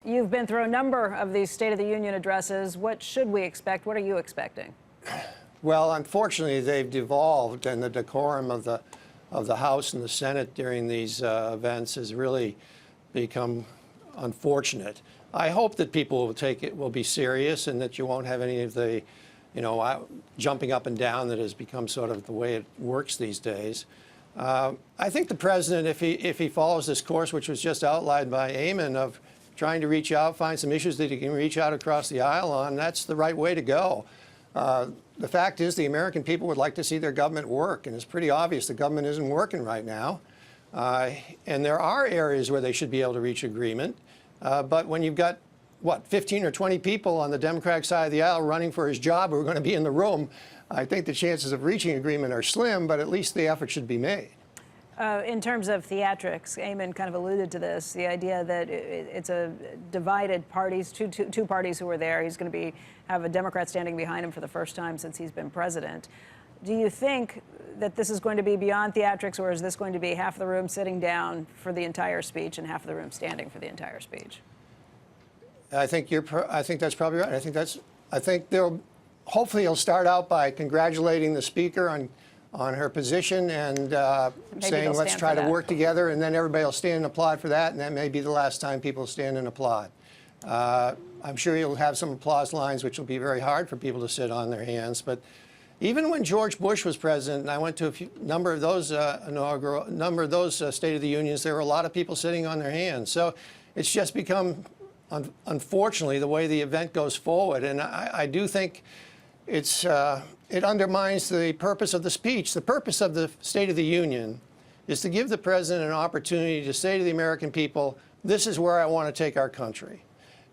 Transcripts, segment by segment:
You've been through a number of these State of the Union addresses. What should we expect? What are you expecting? Well, unfortunately, they've devolved, and the decorum of the House and the Senate during these events has really become unfortunate. I hope that people will be serious, and that you won't have any of the, jumping up and down that has become sort of the way it works these days. I think the president, if he follows this course, which was just outlined by Eamon, of trying to reach out, find some issues that he can reach out across the aisle on, that's the right way to go. The fact is, the American people would like to see their government work, and it's pretty obvious the government isn't working right now. And there are areas where they should be able to reach agreement. But when you've got, 15 or 20 people on the Democratic side of the aisle running for his job who are going to be in the room, I think the chances of reaching agreement are slim, but at least the effort should be made. In terms of theatrics, Eamon kind of alluded to this, the idea that it's a divided parties, two parties who are there. He's going to have a Democrat standing behind him for the first time since he's been president. Do you think that this is going to be beyond theatrics, or is this going to be half the room sitting down for the entire speech and half the room standing for the entire speech? I think that's probably right. I think hopefully he'll start out by congratulating the speaker on her position and saying, let's try to work together, and then everybody will stand and applaud for that, and that may be the last time people stand and applaud. I'm sure he'll have some applause lines, which will be very hard for people to sit on their hands. But even when George Bush was president, and I went to a number of those State of the Unions, there were a lot of people sitting on their hands. So it's just become, unfortunately, the way the event goes forward. And I do think it undermines the purpose of the speech. The purpose of the State of the Union is to give the president an opportunity to say to the American people, this is where I want to take our country,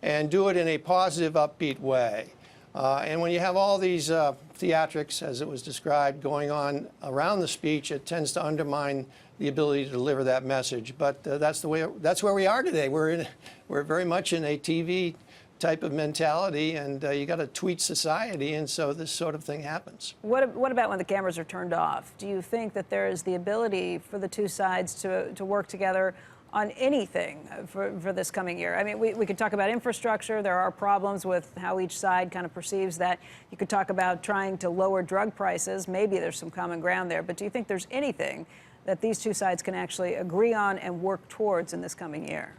and do it in a positive, upbeat way. And when you have all these theatrics, as it was described, going on around the speech, it tends to undermine the ability to deliver that message. But that's where we are today. We're very much in a TV type of mentality, and you got a tweet society, and so this sort of thing happens. What about when the cameras are turned off? Do you think that there is the ability for the two sides to work together on anything for this coming year? I mean, we could talk about infrastructure. There are problems with how each side kind of perceives that. You could talk about trying to lower drug prices. Maybe there's some common ground there. But do you think there's anything that these two sides can actually agree on and work towards in this coming year?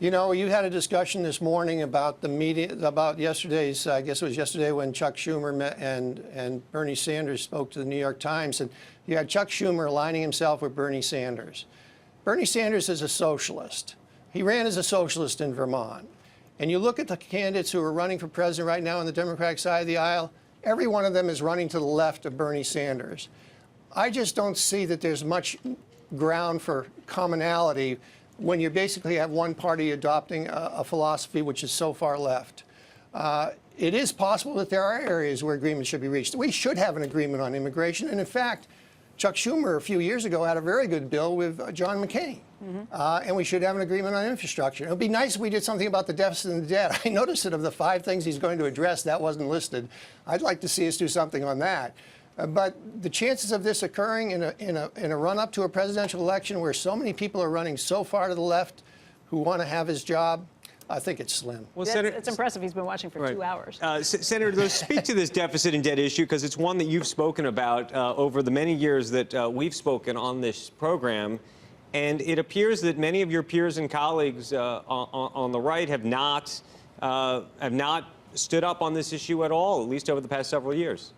You know, you had a discussion this morning about the media, about yesterday's, I guess it was yesterday when Chuck Schumer met and Bernie Sanders spoke to the New York Times, and you had Chuck Schumer aligning himself with Bernie Sanders. Bernie Sanders is a socialist. He ran as a socialist in Vermont. And you look at the candidates who are running for president right now on the Democratic side of the aisle, every one of them is running to the left of Bernie Sanders. I just don't see that there's much ground for commonality when you basically have one party adopting a philosophy which is so far left. It is possible that there are areas where agreement should be reached. We should have an agreement on immigration. And in fact, Chuck Schumer a few years ago had a very good bill with John McCain. And we should have an agreement on infrastructure. It would be nice if we did something about the deficit and the debt. I noticed that of the 5 things he's going to address, that wasn't listed. I'd like to see us do something on that. But the chances of this occurring in a run-up to a presidential election where so many people are running so far to the left who want to have his job, I think it's slim. Well, Senator, it's impressive. He's been watching for 2 hours. Senator, let's speak to this deficit and debt issue, because it's one that you've spoken about over the many years that we've spoken on this program. And it appears that many of your peers and colleagues on the right have not stood up on this issue at all, at least over the past several years.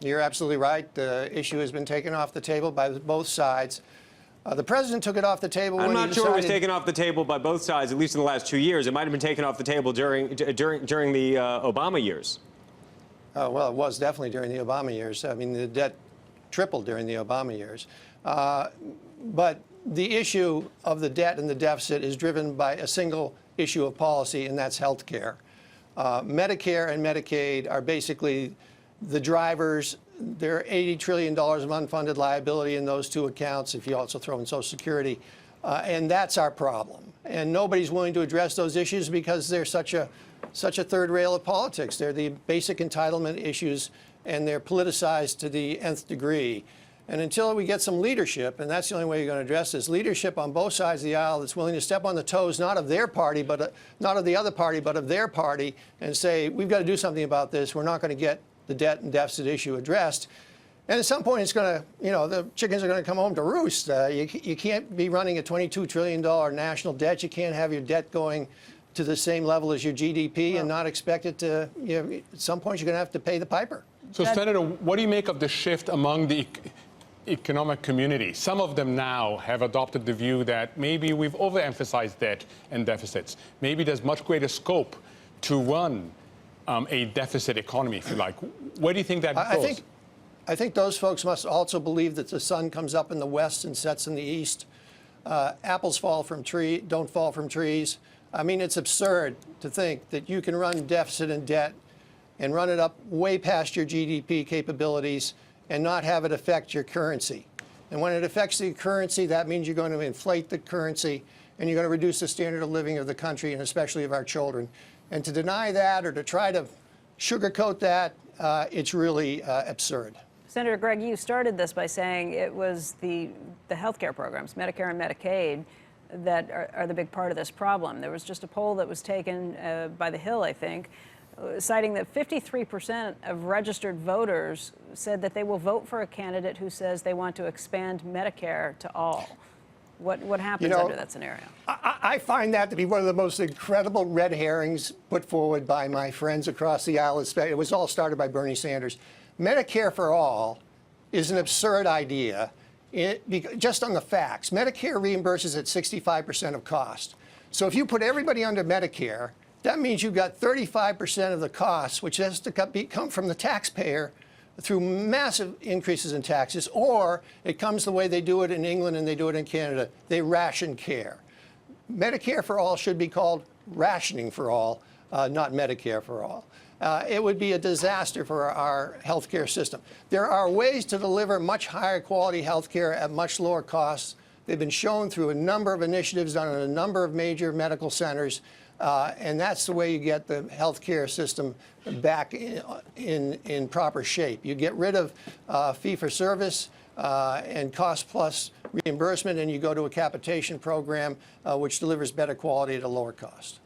You're absolutely right. The issue has been taken off the table by both sides. The president took it off the table when he decided... I'm not sure it was taken off the table by both sides, at least in the last 2 years. It might have been taken off the table during the Obama years. Well, it was definitely during the Obama years. I mean, the debt tripled during the Obama years. But the issue of the debt and the deficit is driven by a single issue of policy, and that's health care. Medicare and Medicaid are basically the drivers. There are $80 trillion of unfunded liability in those two accounts, if you also throw in Social Security. And that's our problem. And nobody's willing to address those issues because they're such a third rail of politics. They're the basic entitlement issues, and they're politicized to the nth degree. And until we get some leadership, and that's the only way you're going to address this, leadership on both sides of the aisle that's willing to step on the toes, not of their party, but not of the other party, but of their party, and say, we've got to do something about this. We're not going to get the debt and deficit issue addressed. And at some point, it's going to, the chickens are going to come home to roost. You can't be running a $22 trillion national debt. You can't have your debt going to the same level as your GDP and not expect it to, at some point, you're going to have to pay the piper. So, Senator, what do you make of the shift among the economic community? Some of them now have adopted the view that maybe we've overemphasized debt and deficits. Maybe there's much greater scope to run a deficit economy, if you like. Where do you think that goes? I think those folks must also believe that the sun comes up in the west and sets in the east. Apples don't fall from trees. I mean, it's absurd to think that you can run deficit and debt and run it up way past your GDP capabilities and not have it affect your currency. And when it affects the currency, that means you're going to inflate the currency and you're going to reduce the standard of living of the country and especially of our children. And to deny that or to try to sugarcoat that, it's really absurd. Senator Gregg, you started this by saying it was the health care programs, Medicare and Medicaid, that are the big part of this problem. There was just a poll that was taken by The Hill, I think, citing that 53% of registered voters said that they will vote for a candidate who says they want to expand Medicare to all. What happens under that scenario? I find that to be one of the most incredible red herrings put forward by my friends across the aisle. It was all started by Bernie Sanders. Medicare for all is an absurd idea. Just on the facts, Medicare reimburses at 65% of cost. So if you put everybody under Medicare, that means you've got 35% of the costs, which has to come from the taxpayer through massive increases in taxes, or it comes the way they do it in England and they do it in Canada. They ration care. Medicare for all should be called rationing for all, not Medicare for all. It would be a disaster for our healthcare system. There are ways to deliver much higher quality healthcare at much lower costs. They've been shown through a number of initiatives done in a number of major medical centers. And that's the way you get the healthcare system back in proper shape. You get rid of fee-for-service and cost-plus reimbursement, and you go to a capitation program which delivers better quality at a lower cost.